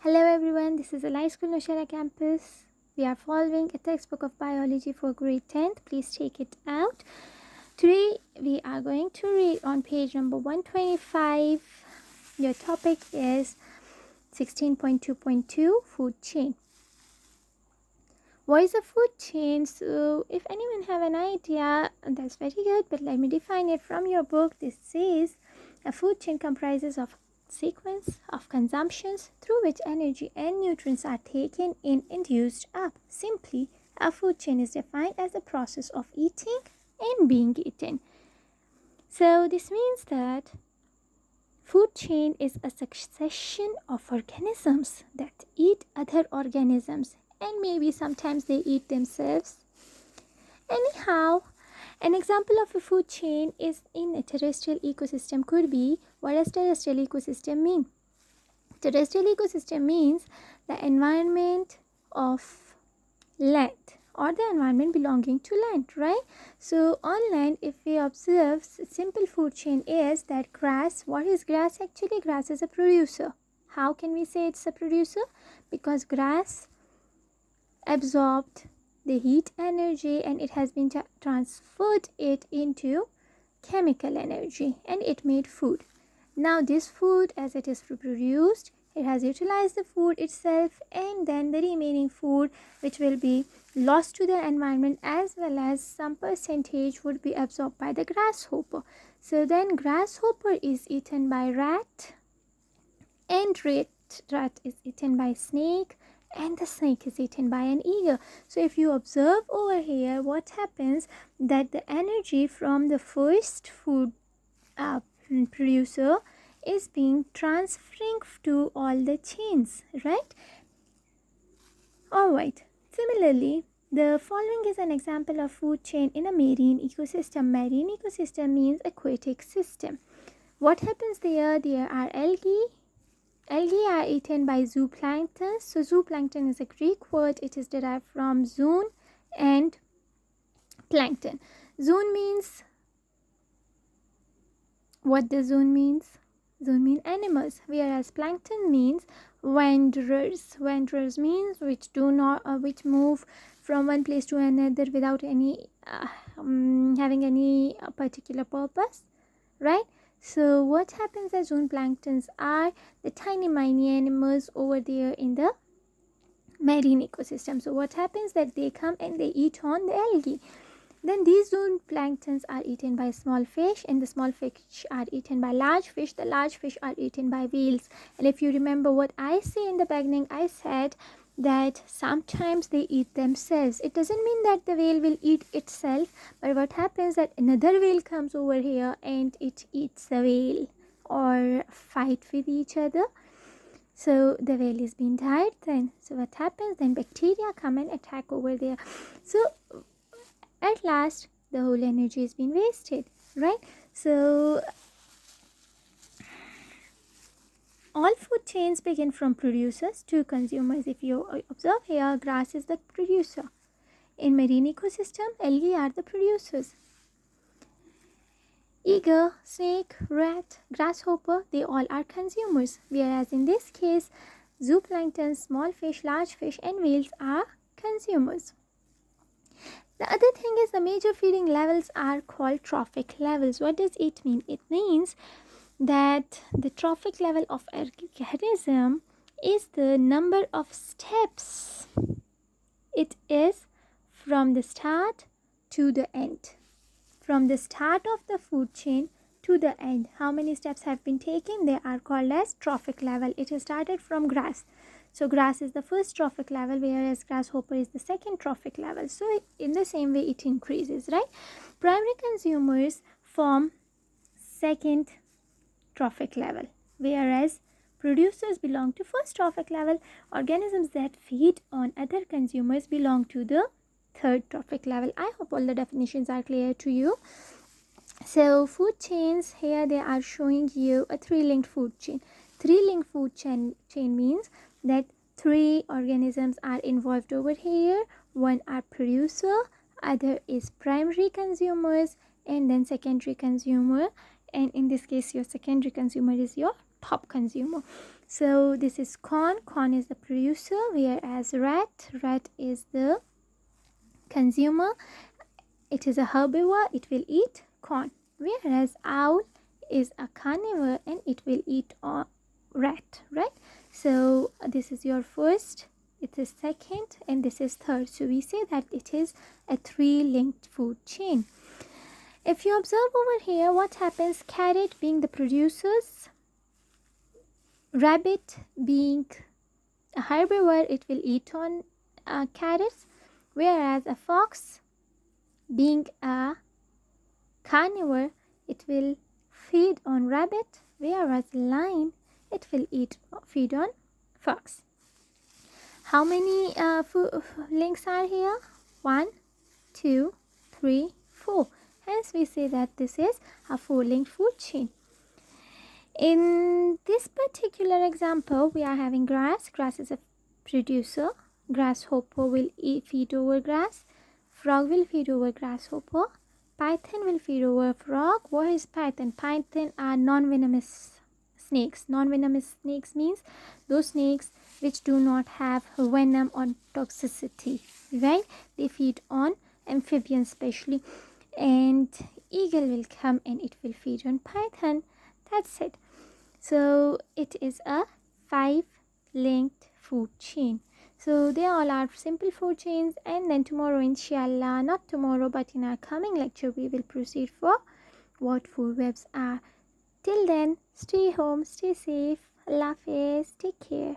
Hello everyone, this is Eli School Noshara campus. We are following a textbook of biology for grade 10th. Please check it out. Today we are going to read on page number 125. Your topic is 16.2.2 food chain. What is a food chain? So if anyone have an idea, that's very good, but let me define it from your book. This says a food chain comprises of sequence of consumptions through which energy and nutrients are taken in and used up. Simply, a food chain is defined as the process of eating and being eaten. So this means that food chain is a succession of organisms that eat other organisms, and maybe sometimes they eat themselves. Anyhow, an example of a food chain is in a terrestrial ecosystem could be, what does terrestrial ecosystem mean? Terrestrial ecosystem means the environment of land or the environment belonging to land, right? So on land, if we observe, simple food chain is that grass. What is grass? Actually, grass is a producer. How can we say it's a producer? Because grass absorbed the heat energy and it has been transferred it into chemical energy and it made food. Now this food, as it is produced, it has utilized the food itself, and then the remaining food which will be lost to the environment, as well as some percentage would be absorbed by the grasshopper. So then grasshopper is eaten by rat, and rat is eaten by snake, and the snake is eaten by an eagle. So if you observe over here, what happens that the energy from the first food producer is being transferring to all the chains, right? Alright, similarly, the following is an example of food chain in a marine ecosystem. Marine ecosystem means aquatic system. What happens there? There are algae. Algae are eaten by zooplankton. So zooplankton is a Greek word. It is derived from zoon and plankton. Zoon means, what the zoon means? Zoon means animals, whereas plankton means wanderers. Wanderers means which move from one place to another without any having any particular purpose, right? So what happens as zooplanktons are the tiny animals over there in the marine ecosystem. So what happens that they come and they eat on the algae. Then these zooplanktons are eaten by small fish, and the small fish are eaten by large fish. The large fish are eaten by whales. And if you remember what I say in the beginning, I said that sometimes they eat themselves. It doesn't mean that the whale will eat itself, but what happens that another whale comes over here and it eats the whale or fight with each other. So the whale is being died then. So what happens then? Bacteria come and attack over there. So at last the whole energy is being wasted, right? So all food chains begin from producers to consumers. If you observe here, grass is the producer. In marine ecosystem, algae are the producers. Eagle, snake, rat, grasshopper, they all are consumers. Whereas in this case, zooplankton, small fish, large fish and whales are consumers. The other thing is the major feeding levels are called trophic levels. What does it mean? It means that the trophic level of organism is the number of steps it is from the start to the end. From the start of the food chain to the end, how many steps have been taken? They are called as trophic level. It is started from grass. So grass is the first trophic level, whereas grasshopper is the second trophic level. So in the same way it increases, right? Primary consumers form second trophic level, whereas producers belong to first trophic level. Organisms that feed on other consumers belong to the third trophic level. I hope all the definitions are clear to you. So food chains, here they are showing you a three-linked food chain. Three-linked food chain means that three organisms are involved over here. One are producer, other is primary consumers, and then secondary consumer. And in this case, your secondary consumer is your top consumer. So this is corn. Corn is the producer, whereas rat is the consumer. It is a herbivore, it will eat corn, whereas owl is a carnivore and it will eat rat, right? So this is your first, it is second, and this is third. So we say that it is a three-linked food chain. If you observe over here, what happens? Carrot being the producers, rabbit being a herbivore, it will eat on carrots, whereas a fox being a carnivore, it will feed on rabbit, whereas lion, it will feed on fox. How many links are here? 1, 2, 3, 4. Hence we say that this is a 4-linked food chain. In this particular example, we are having grass. Grass is a producer. Grasshopper will feed over grass. Frog will feed over grasshopper. Python will feed over frog. What is python? Python are non-venomous snakes. Non-venomous snakes means those snakes which do not have venom or toxicity, right? They feed on amphibians especially, and eagle will come and it will feed on python. That's it. So it is a 5-linked food chain. So they all are simple food chains, and then tomorrow, inshallah, not tomorrow but in our coming lecture, we will proceed for what food webs are. Till then, stay home, stay safe. Allah Hafiz, take care.